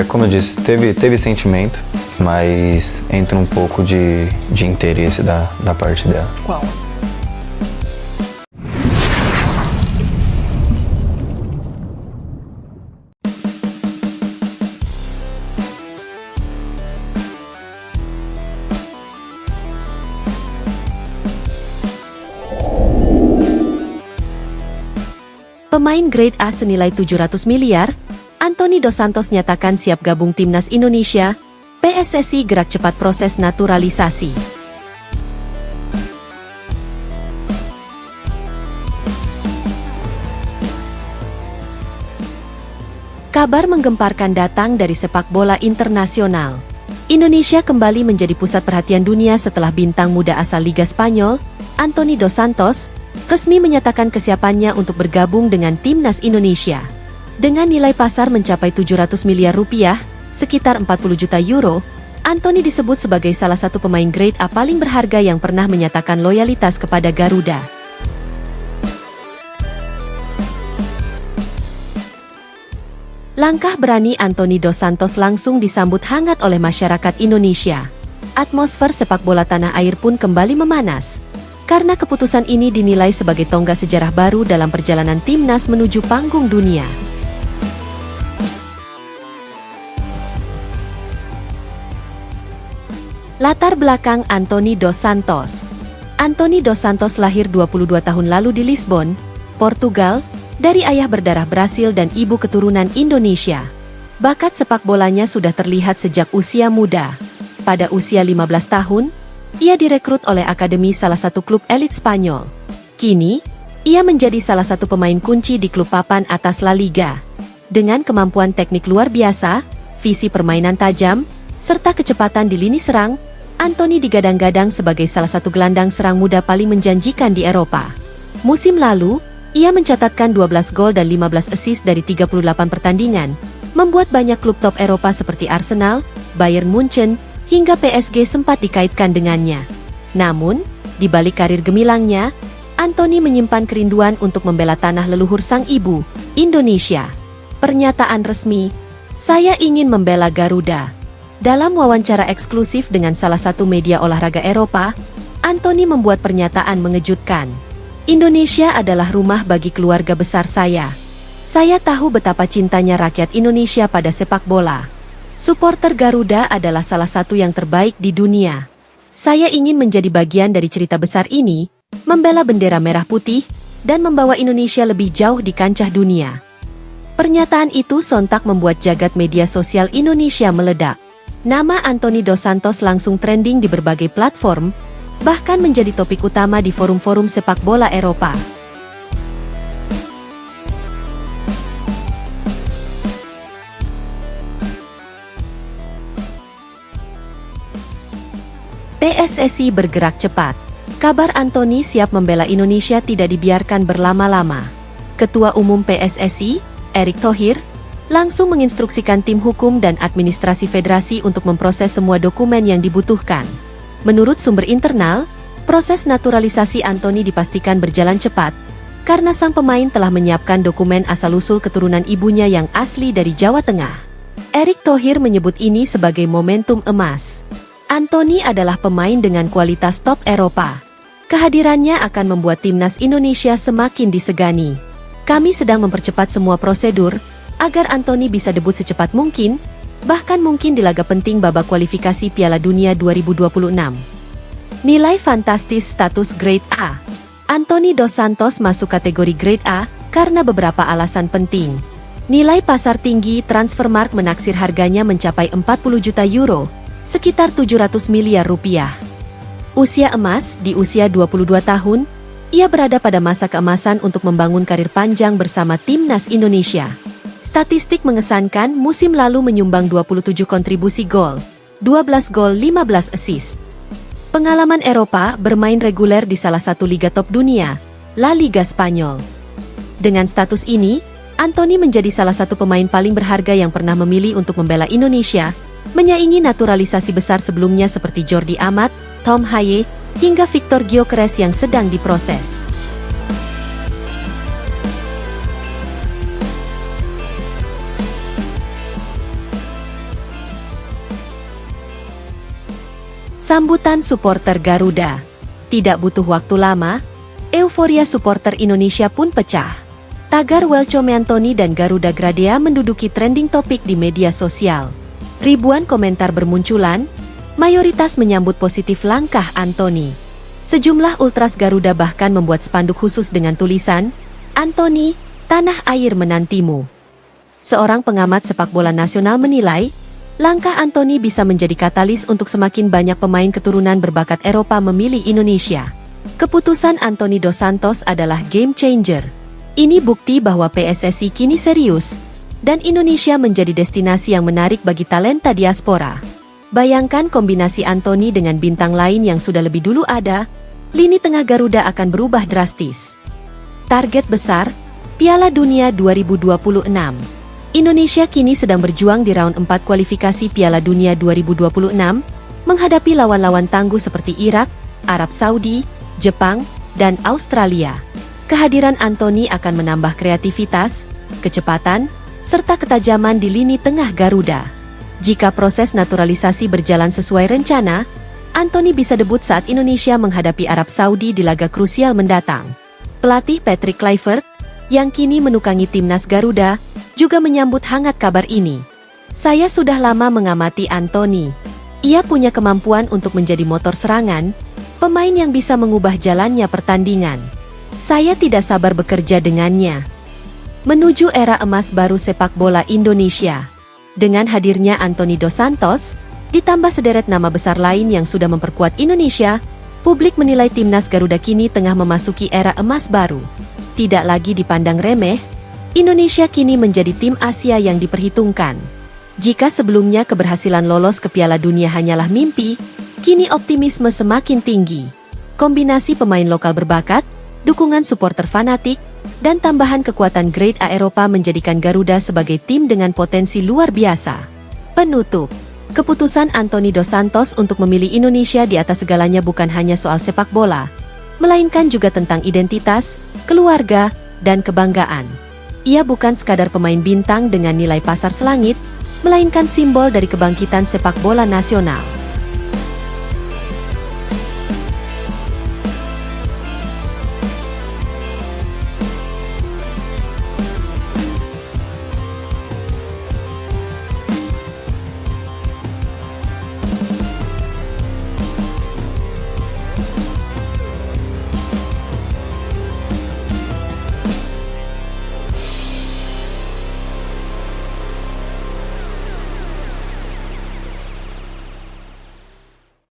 Como eu disse, teve sentimento, mas entra um pouco de interesse da parte dela. Qual? Pemain Grade A senilai 700 miliar, Anthony Dos Santos nyatakan siap gabung Timnas Indonesia, PSSI gerak cepat proses naturalisasi. Kabar menggemparkan datang dari sepak bola internasional. Indonesia kembali menjadi pusat perhatian dunia setelah bintang muda asal Liga Spanyol, Anthony Dos Santos, resmi menyatakan kesiapannya untuk bergabung dengan Timnas Indonesia. Dengan nilai pasar mencapai 700 miliar rupiah, sekitar 40 juta euro, Anthony disebut sebagai salah satu pemain grade A paling berharga yang pernah menyatakan loyalitas kepada Garuda. Langkah berani Anthony Dos Santos langsung disambut hangat oleh masyarakat Indonesia. Atmosfer sepak bola tanah air pun kembali memanas. Karena keputusan ini dinilai sebagai tonggak sejarah baru dalam perjalanan Timnas menuju panggung dunia. Latar belakang Anthony Dos Santos. Anthony Dos Santos lahir 22 tahun lalu di Lisbon, Portugal, dari ayah berdarah Brasil dan ibu keturunan Indonesia. Bakat sepak bolanya sudah terlihat sejak usia muda. Pada usia 15 tahun, ia direkrut oleh akademi salah satu klub elit Spanyol. Kini, ia menjadi salah satu pemain kunci di klub papan atas La Liga. Dengan kemampuan teknik luar biasa, visi permainan tajam, serta kecepatan di lini serang, Anthony digadang-gadang sebagai salah satu gelandang serang muda paling menjanjikan di Eropa. Musim lalu, ia mencatatkan 12 gol dan 15 assist dari 38 pertandingan, membuat banyak klub top Eropa seperti Arsenal, Bayern Munchen, hingga PSG sempat dikaitkan dengannya. Namun, di balik karir gemilangnya, Anthony menyimpan kerinduan untuk membela tanah leluhur sang ibu, Indonesia. Pernyataan resmi, "Saya ingin membela Garuda." Dalam wawancara eksklusif dengan salah satu media olahraga Eropa, Anthony membuat pernyataan mengejutkan. "Indonesia adalah rumah bagi keluarga besar saya. Saya tahu betapa cintanya rakyat Indonesia pada sepak bola. Suporter Garuda adalah salah satu yang terbaik di dunia. Saya ingin menjadi bagian dari cerita besar ini, membela bendera merah putih, dan membawa Indonesia lebih jauh di kancah dunia." Pernyataan itu sontak membuat jagat media sosial Indonesia meledak. Nama Anthony Dos Santos langsung trending di berbagai platform, bahkan menjadi topik utama di forum-forum sepak bola Eropa. PSSI bergerak cepat. Kabar Anthony siap membela Indonesia tidak dibiarkan berlama-lama. Ketua Umum PSSI, Erick Thohir, langsung menginstruksikan tim hukum dan administrasi federasi untuk memproses semua dokumen yang dibutuhkan. Menurut sumber internal, proses naturalisasi Anthony dipastikan berjalan cepat, karena sang pemain telah menyiapkan dokumen asal-usul keturunan ibunya yang asli dari Jawa Tengah. Erick Thohir menyebut ini sebagai momentum emas. Anthony adalah pemain dengan kualitas top Eropa. Kehadirannya akan membuat Timnas Indonesia semakin disegani. Kami sedang mempercepat semua prosedur, agar Anthony bisa debut secepat mungkin, bahkan mungkin di laga penting babak kualifikasi Piala Dunia 2026. Nilai fantastis status Grade A. Anthony Dos Santos masuk kategori Grade A, karena beberapa alasan penting. Nilai pasar tinggi, Transfermarkt menaksir harganya mencapai 40 juta euro, sekitar 700 miliar rupiah. Usia emas, di usia 22 tahun, ia berada pada masa keemasan untuk membangun karir panjang bersama Timnas Indonesia. Statistik mengesankan, musim lalu menyumbang 27 kontribusi gol, 12 gol 15 assist. Pengalaman Eropa, bermain reguler di salah satu liga top dunia, La Liga Spanyol. Dengan status ini, Anthony menjadi salah satu pemain paling berharga yang pernah memilih untuk membela Indonesia, menyaingi naturalisasi besar sebelumnya seperti Jordi Amat, Tom Haye, hingga Victor Gyökeres yang sedang diproses. Sambutan supporter Garuda. Tidak butuh waktu lama, euforia supporter Indonesia pun pecah. Tagar Welcome Anthony dan Garuda Gradea menduduki trending topik di media sosial. Ribuan komentar bermunculan, mayoritas menyambut positif langkah Anthony. Sejumlah ultras Garuda bahkan membuat spanduk khusus dengan tulisan, "Anthony, tanah air menantimu." Seorang pengamat sepak bola nasional menilai, langkah Anthony bisa menjadi katalis untuk semakin banyak pemain keturunan berbakat Eropa memilih Indonesia. Keputusan Anthony Dos Santos adalah game changer. Ini bukti bahwa PSSI kini serius, dan Indonesia menjadi destinasi yang menarik bagi talenta diaspora. Bayangkan kombinasi Anthony dengan bintang lain yang sudah lebih dulu ada, lini tengah Garuda akan berubah drastis. Target besar, Piala Dunia 2026. Indonesia kini sedang berjuang di round 4 kualifikasi Piala Dunia 2026, menghadapi lawan-lawan tangguh seperti Irak, Arab Saudi, Jepang, dan Australia. Kehadiran Anthony akan menambah kreativitas, kecepatan, serta ketajaman di lini tengah Garuda. Jika proses naturalisasi berjalan sesuai rencana, Anthony bisa debut saat Indonesia menghadapi Arab Saudi di laga krusial mendatang. Pelatih Patrick Kluivert, yang kini menukangi timnas Garuda, juga menyambut hangat kabar ini. "Saya sudah lama mengamati Anthony. Ia punya kemampuan untuk menjadi motor serangan, pemain yang bisa mengubah jalannya pertandingan. Saya tidak sabar bekerja dengannya." Menuju era emas baru sepak bola Indonesia. Dengan hadirnya Anthony Dos Santos, ditambah sederet nama besar lain yang sudah memperkuat Indonesia, publik menilai timnas Garuda kini tengah memasuki era emas baru. Tidak lagi dipandang remeh, Indonesia kini menjadi tim Asia yang diperhitungkan. Jika sebelumnya keberhasilan lolos ke Piala Dunia hanyalah mimpi, kini optimisme semakin tinggi. Kombinasi pemain lokal berbakat, dukungan supporter fanatik, dan tambahan kekuatan grade A Eropa menjadikan Garuda sebagai tim dengan potensi luar biasa. Penutup, keputusan Anthony Dos Santos untuk memilih Indonesia di atas segalanya bukan hanya soal sepak bola, melainkan juga tentang identitas, keluarga, dan kebanggaan. Ia bukan sekadar pemain bintang dengan nilai pasar selangit, melainkan simbol dari kebangkitan sepak bola nasional.